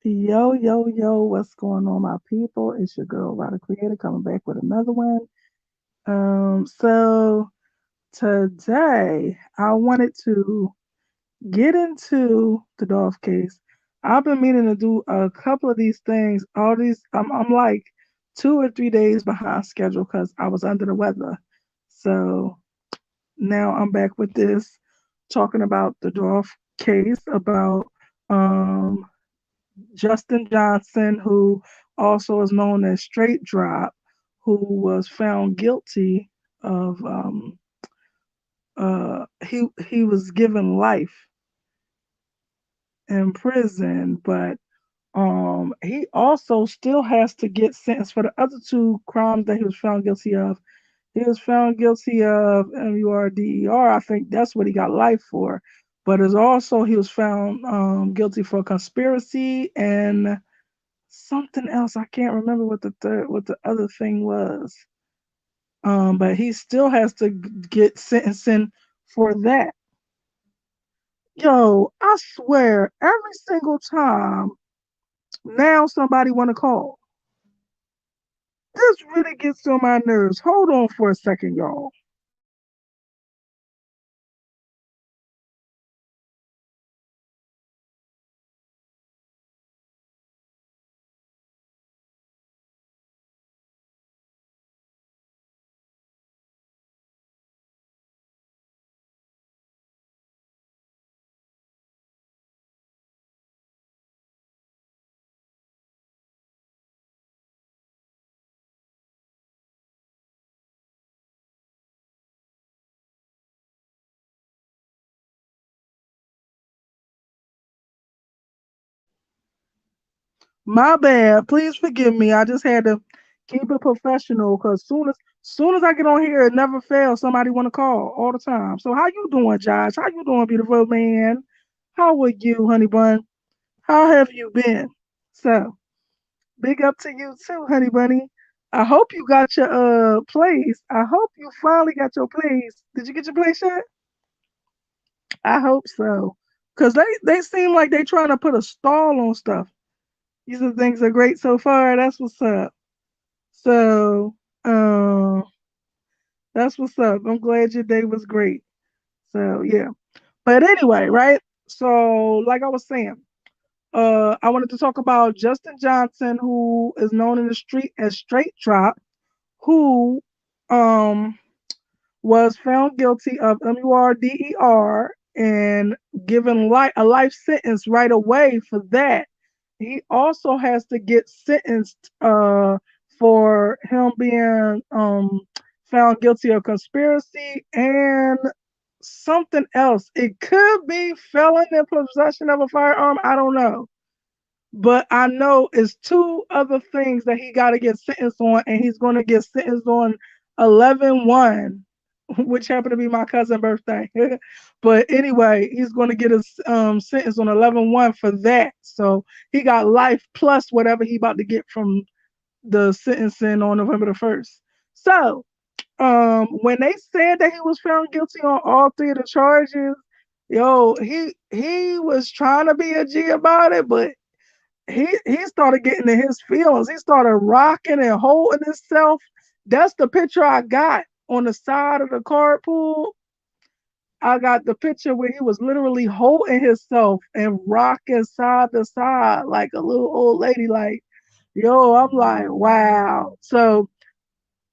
Yo, yo, yo, what's going on, my people? It's your girl, Ryder Creator, coming back with another one. So today I wanted to get into the Dolph case. I've been meaning to do a couple of these things. All these, I'm like 2 or 3 days behind schedule because I was under the weather. So now I'm back with this, talking about the Dolph case, about um Justin Johnson, who also is known as Straight Drop, who was found guilty of he was given life in prison, but he also still has to get sentenced for the other two crimes that he was found guilty of. He was found guilty of MURDER. I think that's what he got life for. But as also he was found guilty for conspiracy and something else. I can't remember what the other thing was. But he still has to get sentencing for that. Yo, I swear, every single time now somebody want to call. This really gets on my nerves. Hold on for a second, y'all. My bad. Please forgive me. I just had to keep it professional because soon as I get on here, it never fails. Somebody want to call all the time. So how you doing, Josh? How you doing, beautiful man? How are you, honey bun? How have you been? So big up to you too, honey bunny. I hope you got your place. I hope you finally got your place. Did you get your place yet? I hope so. Cause they seem like they trying to put a stall on stuff. You said things are great so far. That's what's up. So, that's what's up. I'm glad your day was great. So yeah. But anyway, right? So like I was saying, I wanted to talk about Justin Johnson, who is known in the street as Straight Drop, who um was found guilty of MURDER and given a life sentence right away for that. He also has to get sentenced for him being found guilty of conspiracy and something else. It could be felon in possession of a firearm. I don't know. But I know it's two other things that he got to get sentenced on, and he's going to get sentenced on 11/1, which happened to be my cousin's birthday. But anyway, he's going to get his sentence on 11/1 for that. So he got life plus whatever he about to get from the sentencing on November the 1st. So when they said that he was found guilty on all three of the charges, yo, he was trying to be a G about it, but he started getting in his feelings. He started rocking and holding himself. That's the picture I got on the side of the carpool. I got the picture where he was literally holding himself and rocking side to side like a little old lady. Like, yo, I'm like, wow. So,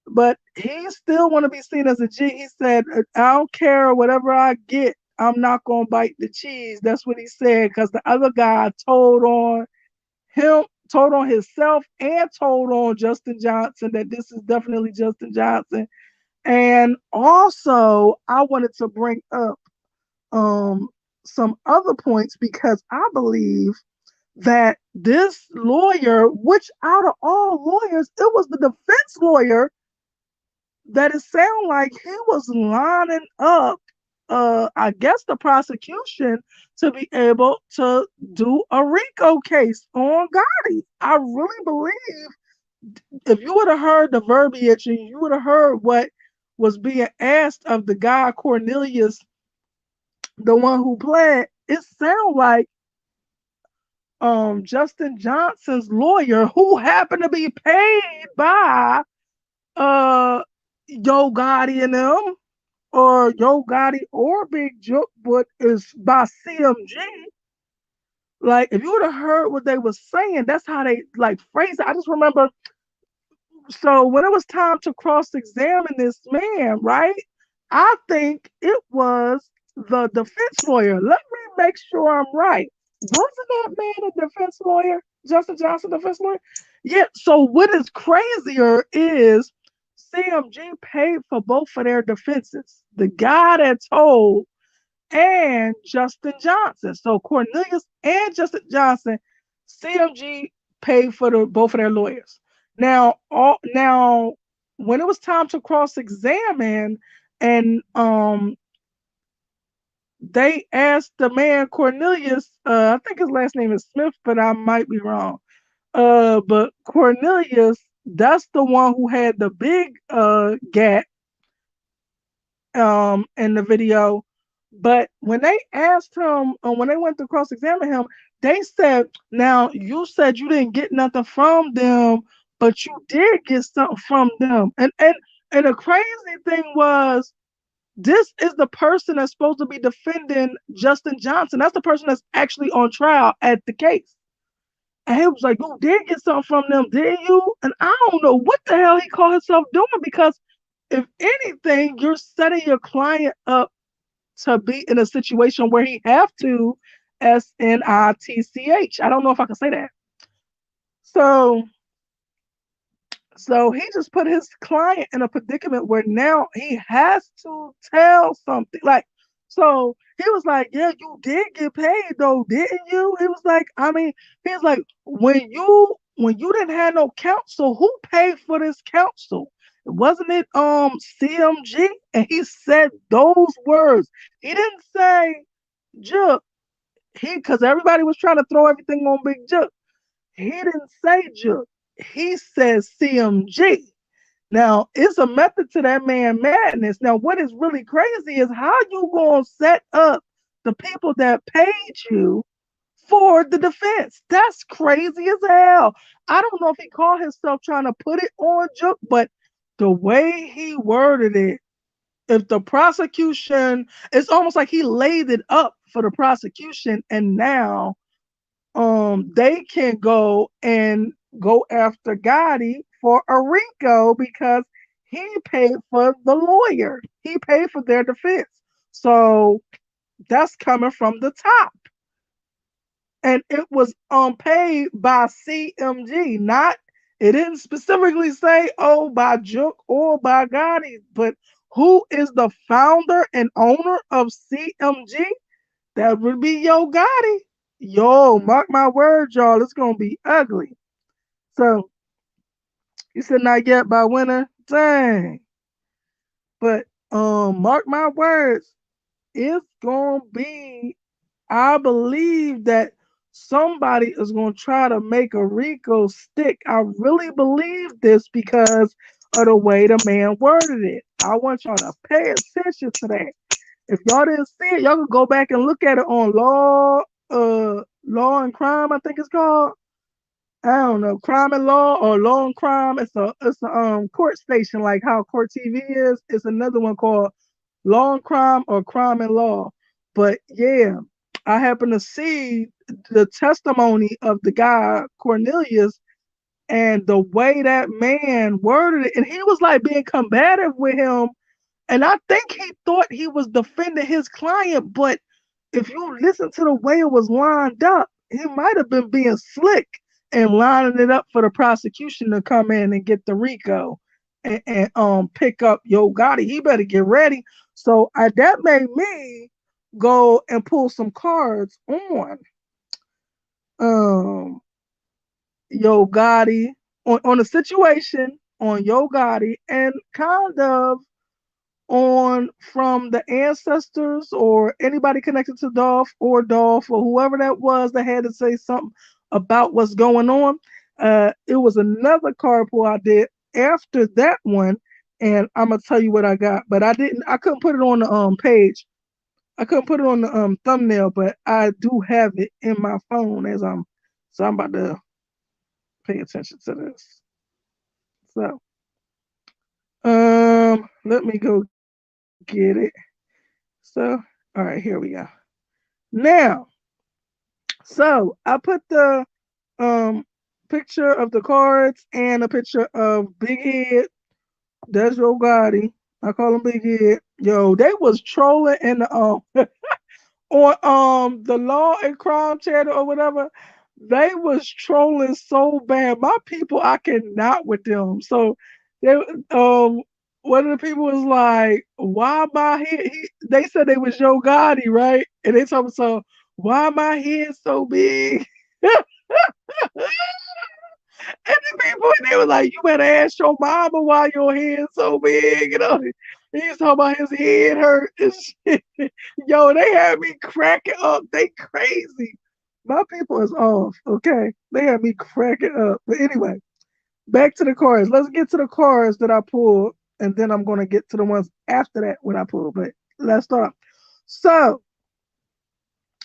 but he still want to be seen as a G. He said, I don't care whatever I get. I'm not gonna bite the cheese. That's what he said because the other guy him told on himself and told on Justin Johnson that this is definitely Justin Johnson. And also, I wanted to bring up um, some other points because I believe that this lawyer, which out of all lawyers, it was the defense lawyer that it sounded like he was lining up, I guess, the prosecution to be able to do a Rico case on Gotti. I really believe if you would have heard the verbiage and you would have heard what was being asked of the guy Cornelius, the one who pled, it sounded like Justin Johnson's lawyer, who happened to be paid by uh Yo Gotti and them, or Yo Gotti or Big Joke, but is by CMG. Like, if you would have heard what they was saying, that's how they like phrase it. I just remember. So when it was time to cross-examine this man, right? I think it was the defense lawyer. Let me make sure I'm right. Wasn't that man a defense lawyer? Justin Johnson, defense lawyer? Yeah. So what is crazier is CMG paid for both of their defenses. The guy that told and Justin Johnson. So Cornelius and Justin Johnson, CMG paid for the both of their lawyers. Now when it was time to cross-examine, and they asked the man Cornelius, I think his last name is Smith, but I might be wrong. But Cornelius, that's the one who had the big gat in the video. But when they asked him, when they went to cross-examine him, they said, "Now you said you didn't get nothing from them, but you did get something from them." And the crazy thing was, this is the person that's supposed to be defending Justin Johnson. That's the person that's actually on trial at the case. And he was like, "You did get something from them, didn't you?" And I don't know what the hell he called himself doing, because if anything, you're setting your client up to be in a situation where he have to SNITCH. I don't know if I can say that. So so he just put his client in a predicament where now he has to tell something. Like, so he was like, "Yeah, you did get paid though, didn't you?" He was like, I mean, he was like, when you didn't have no counsel, who paid for this counsel? Wasn't it CMG? And he said those words. He didn't say Jook. Because everybody was trying to throw everything on Big Jook. He didn't say Jook. He said CMG. Now, it's a method to that man madness. Now, what is really crazy is how you gonna set up the people that paid you for the defense. That's crazy as hell. I don't know if he called himself trying to put it on Jook, but the way he worded it, if the prosecution, it's almost like he laid it up for the prosecution, and now they can go after Gotti for a Rico because he paid for the lawyer. He paid for their defense. So that's coming from the top. And it was paid by CMG, not, it didn't specifically say, oh, by Jook or by Gotti, but who is the founder and owner of CMG? That would be Yo Gotti. Yo, mark my words, y'all, it's gonna be ugly. So you said not yet by winner, dang. But mark my words, it's gonna be, I believe that somebody is going to try to make a Rico stick. I really believe this because of the way the man worded it. I want y'all to pay attention to that. If y'all didn't see it, y'all can go back and look at it on Law and Crime, I think it's called. I don't know, Crime and Law or Law and Crime. It's a court station, like how Court TV is. It's another one called Law and Crime or Crime and Law. But yeah, I happen to see the testimony of the guy Cornelius, and the way that man worded it, and he was like being combative with him, and I think he thought he was defending his client, but if you listen to the way it was lined up, he might have been being slick and lining it up for the prosecution to come in and get the Rico and pick up Yo Gotti. He better get ready. So that made me go and pull some cards um Yo Gotti, on the situation on Yo Gotti, and kind of on from the ancestors or anybody connected to Dolph or whoever that was that had to say something about what's going on. It was another card pull I did after that one, and I'm gonna tell you what I got. But I couldn't put it on the page. I couldn't put it on the thumbnail, but I do have it in my phone as I'm So I'm about to pay attention to this. So let me go get it. So all right, here we go. Now, so I put the um picture of the cards and a picture of Big Head. That's Joe Gotti. I call him Big Head. Yo, they was trolling in the on the Law and Crime channel or whatever. They was trolling so bad. My people, I cannot with them. So they one of the people was like, "Why my head?" They said they was Joe Gotti, right? And they told me so. Why my head so big? And the people, and they were like, "You better ask your mama why your head's so big." You know, he's talking about his head hurt and shit. Yo, they had me cracking up. They crazy. My people is off. Okay, they had me cracking up. But anyway, back to the cards. Let's get to the cards that I pulled, and then I'm gonna get to the ones after that when I pull. But let's start. So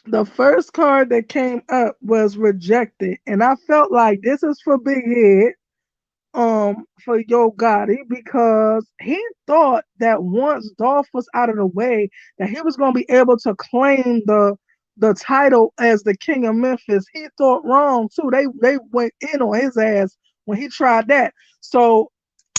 the first card that came up was rejected, and I felt like this is for Big Head for Yo Gotti because he thought that once Dolph was out of the way that he was gonna be able to claim the title as the King of Memphis. He thought wrong too. They went in on his ass when he tried that. So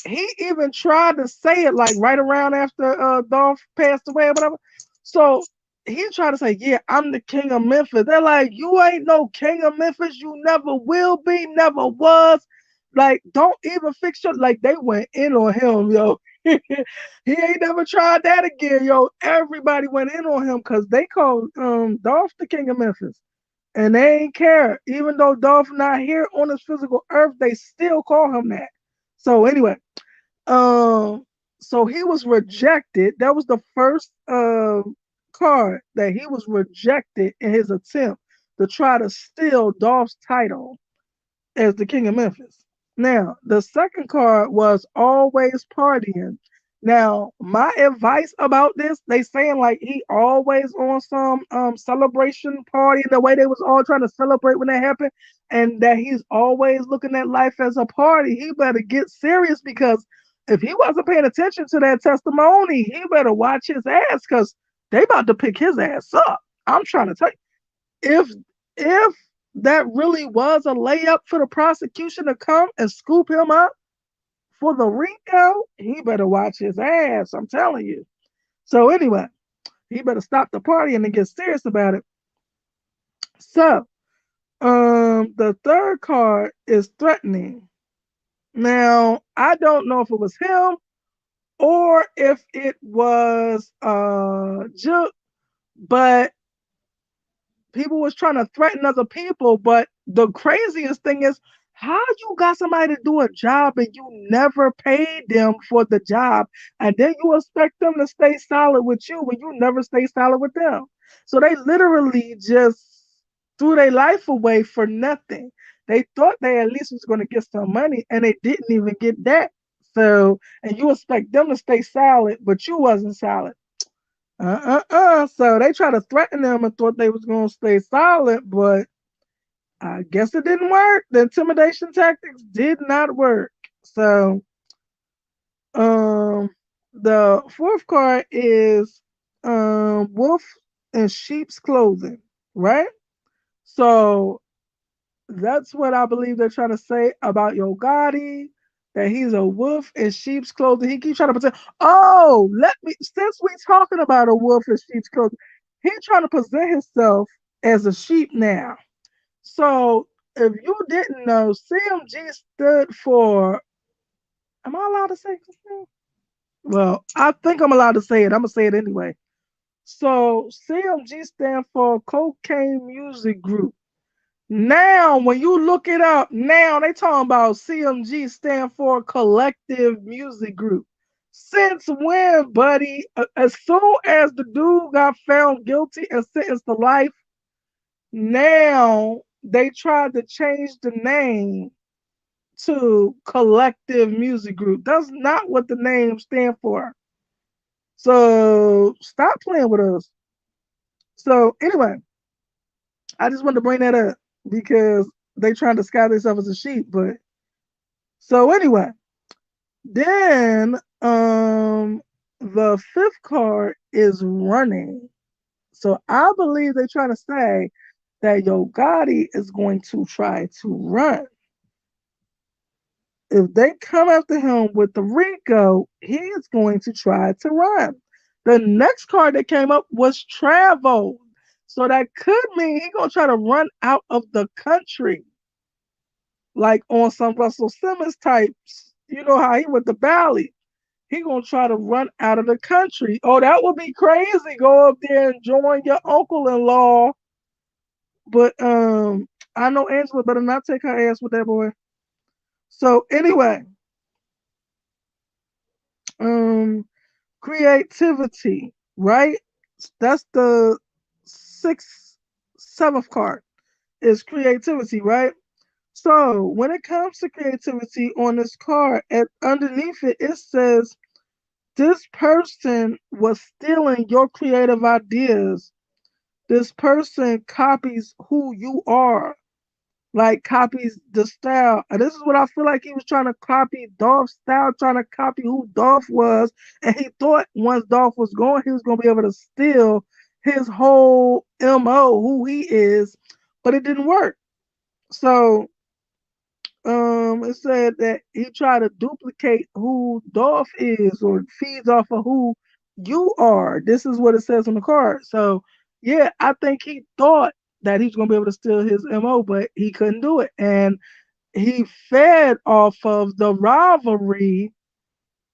he even tried to say it like right around after Dolph passed away or whatever. So he tried to say, "Yeah, I'm the king of Memphis." They're like, "You ain't no king of Memphis. You never will be, never was. Like, don't even fix your." Like they went in on him, yo. He ain't never tried that again, yo. Everybody went in on him because they called Dolph the king of Memphis. And they ain't care. Even though Dolph not here on this physical earth, they still call him that. So anyway, um, so he was rejected. That was the first card that he was rejected in his attempt to try to steal Dolph's title as the King of Memphis. Now, the second card was always partying. Now, my advice about this, they saying like he always on some celebration party, the way they was all trying to celebrate when that happened, and that he's always looking at life as a party. He better get serious because if he wasn't paying attention to that testimony, he better watch his ass because they about to pick his ass up. I'm trying to tell you, if that really was a layup for the prosecution to come and scoop him up for the Rico, he better watch his ass. I'm telling you. So anyway, he better stop the party and then get serious about it. So, the third card is threatening. Now, I don't know if it was him or if it was Juke, but people was trying to threaten other people. But the craziest thing is how you got somebody to do a job and you never paid them for the job, and then you expect them to stay solid with you when you never stay solid with them. So they literally just threw their life away for nothing. They thought they at least was going to get some money, and they didn't even get that. So, and you expect them to stay solid, but you wasn't solid. So they tried to threaten them and thought they was gonna stay silent, but I guess it didn't work. The intimidation tactics did not work. So um the fourth card is wolf in sheep's clothing, right? So that's what I believe they're trying to say about Yo Gotti, that he's a wolf in sheep's clothing. He keeps trying to present. Oh, let me. Since we talking about a wolf in sheep's clothing, he's trying to present himself as a sheep now. So if you didn't know, CMG stood for. Am I allowed to say this name? Well, I think I'm allowed to say it. I'm gonna say it anyway. So CMG stand for Cocaine Music Group. Now, when you look it up, now they talking about CMG stand for Collective Music Group. Since when, buddy? As soon as the dude got found guilty and sentenced to life, now they tried to change the name to Collective Music Group. That's not what the name stand for. So stop playing with us. So anyway, I just wanted to bring that up because they trying to disguise themselves as a sheep. But so anyway, then the fifth card is running. So I believe they're trying to say that Yo Gotti is going to try to run. If they come after him with the Rico, he is going to try to run. The next card that came up was travel. So that could mean he's gonna try to run out of the country. Like on some Russell Simmons types. You know how he with the Bally. He gonna try to run out of the country. Oh, that would be crazy. Go up there and join your uncle-in-law. But I know Angela better not take her ass with that boy. So anyway, um, creativity, right? That's the sixth, seventh card is creativity, right? So when it comes to creativity on this card, underneath it, it says this person was stealing your creative ideas. This person copies who you are, like copies the style. And this is what I feel like he was trying to copy Dolph's style, trying to copy who Dolph was. And he thought once Dolph was gone, he was going to be able to steal his whole MO, who he is, but it didn't work. So it said that he tried to duplicate who Dolph is or feeds off of who you are. This is what it says on the card. So yeah, I think he thought that he was gonna be able to steal his MO, but he couldn't do it. And he fed off of the rivalry,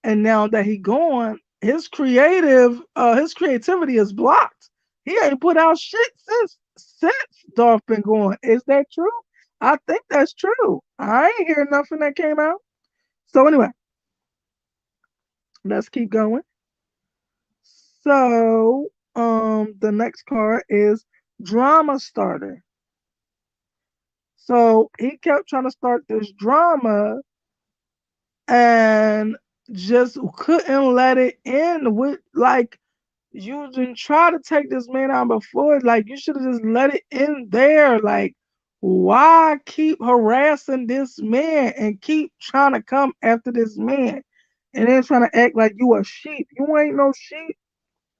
and now that he gone, his creativity is blocked. He ain't put out shit since Dolph been gone. Is that true? I think that's true. I ain't hear nothing that came out. So anyway, let's keep going. So the next card is drama starter. So he kept trying to start this drama and just couldn't let it end with like you didn't try to take this man out before. Like you should have just let it end there. Like why keep harassing this man and keep trying to come after this man and then trying to act like you a sheep? You ain't no sheep.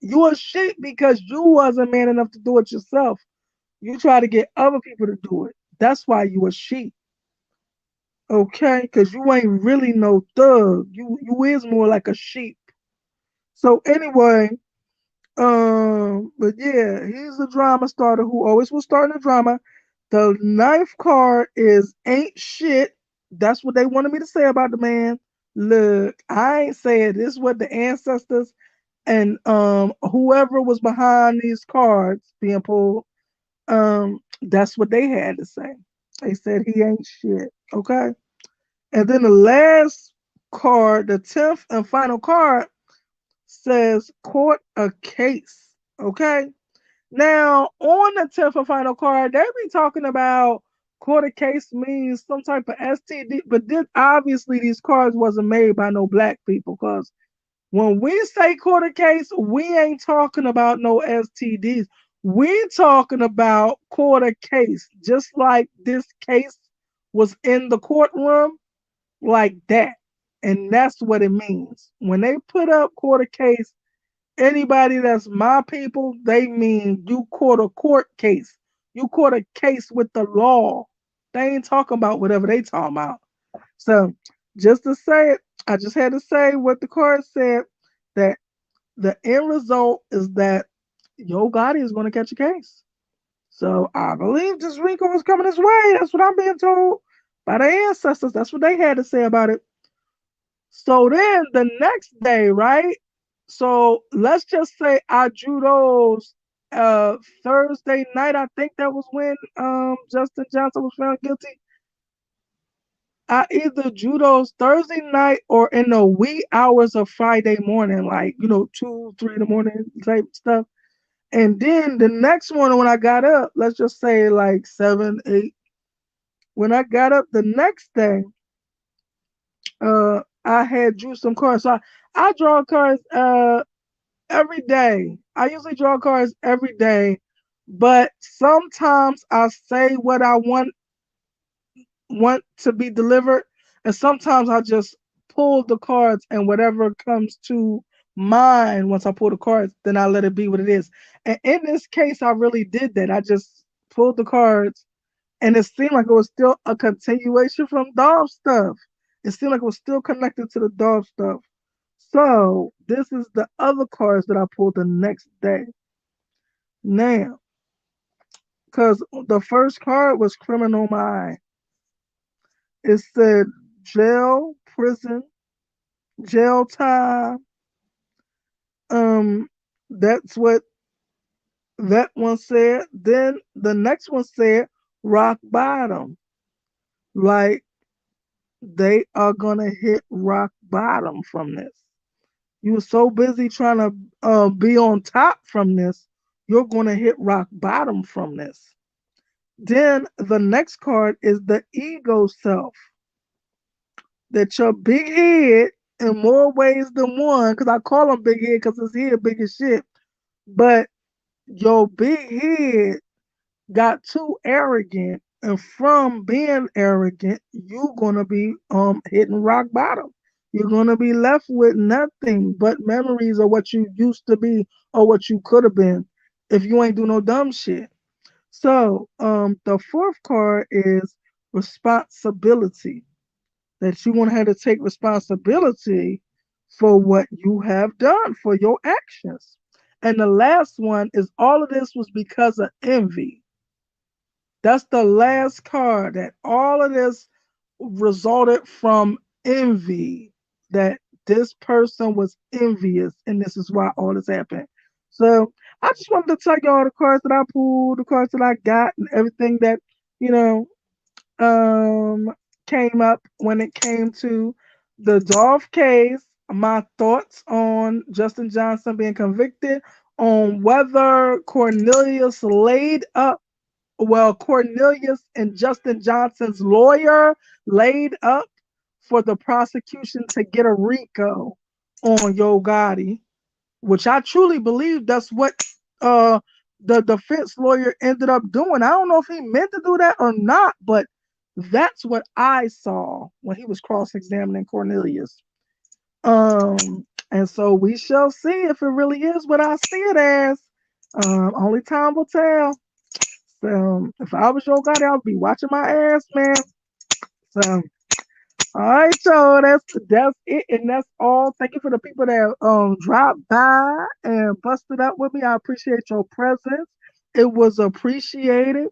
You a sheep because you wasn't man enough to do it yourself. You try to get other people to do it. That's why you a sheep. Okay? Because you ain't really no thug. You is more like a sheep. So anyway, but yeah, he's the drama starter who always will start in the drama. The ninth card is ain't shit. That's what they wanted me to say about the man. Look, I ain't saying this is what the ancestors and whoever was behind these cards being pulled, that's what they had to say. They said he ain't shit. Okay. And then the last card, the 10th and final card, says court a case. Okay. Now, on the 10th and final card, they be talking about court a case means some type of STD, but this obviously these cards wasn't made by no black people because when we say court case, we ain't talking about no STDs. We talking about court case, just like this case was in the courtroom, like that. And that's what it means. When they put up court case, anybody that's my people, they mean you caught a court case. You caught a case with the law. They ain't talking about whatever they talking about. So just to say it, I just had to say what the court said, that the end result is that Yo Gotti is going to catch a case. So I believe this Rico is coming his way. That's what I'm being told by the ancestors. That's what they had to say about it. So then the next day, right? So let's just say I drew those Thursday night. I think that was when Justin Johnson was found guilty. I either judo's Thursday night or in the wee hours of Friday morning, like, 2, 3 in the morning type stuff. And then the next morning when I got up, let's just say like 7, 8. When I got up the next day, I had drew some cards. So I draw cards every day. I usually draw cards every day, but sometimes I say what I want want to be delivered. And sometimes I just pull the cards and whatever comes to mind once I pull the cards, then I let it be what it is. And in this case, I really did that. I just pulled the cards and it seemed like it was still a continuation from Dolph stuff. It seemed like it was still connected to the Dolph stuff. So this is the other cards that I pulled the next day. Now, because the first card was Criminal Mind. It said jail, prison, jail time. Um, that's what that one said. Then the next one said rock bottom. Like they are gonna hit rock bottom from this. You were so busy trying to be on top from this, you're gonna hit rock bottom from this. Then the next card is the ego self. That your big head in more ways than one, because I call him big head because his head big as shit. But your big head got too arrogant, and from being arrogant, you're gonna be hitting rock bottom. You're gonna be left with nothing but memories of what you used to be or what you could have been if you ain't do no dumb shit. So the fourth card is responsibility. That you want to have to take responsibility for what you have done, for your actions. And the last one is all of this was because of envy. That's the last card that all of this resulted from envy. That this person was envious, and this is why all this happened. So I just wanted to tell you all the cards that I pulled, the cards that I got, and everything that you know um came up when it came to the Dolph case, my thoughts on Justin Johnson being convicted, on whether Cornelius laid up, well, Cornelius and Justin Johnson's lawyer laid up for the prosecution to get a Rico on Yo Gotti, which I truly believe that's what uh the defense lawyer ended up doing. I don't know if he meant to do that or not, but that's what I saw when he was cross-examining Cornelius. And so we shall see if it really is what I see it as. Only time will tell. So if I was your guy, I'd be watching my ass, man. So all right, so that's it, and that's all. Thank you for the people that dropped by and busted up with me. I appreciate your presence. It was appreciated.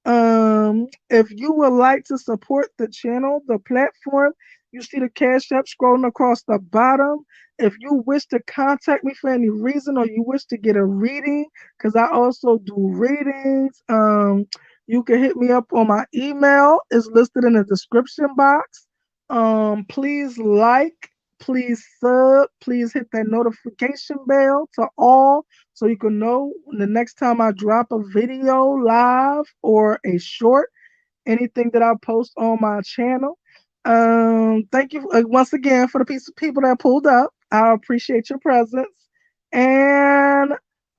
If you would like to support the channel, the platform, you see the Cash App scrolling across the bottom. If you wish to contact me for any reason or you wish to get a reading, because I also do readings, you can hit me up on my email. It's listed in the description box. Please like, please sub, please hit that notification bell to all so you can know the next time I drop a video live or a short, anything that I post on my channel. Thank you once again for the piece of people that pulled up. I appreciate your presence. And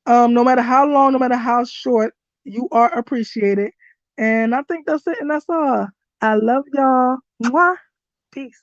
no matter how long, no matter how short, you are appreciated. And I think that's it, and that's all. I love y'all. Mwah. Peace.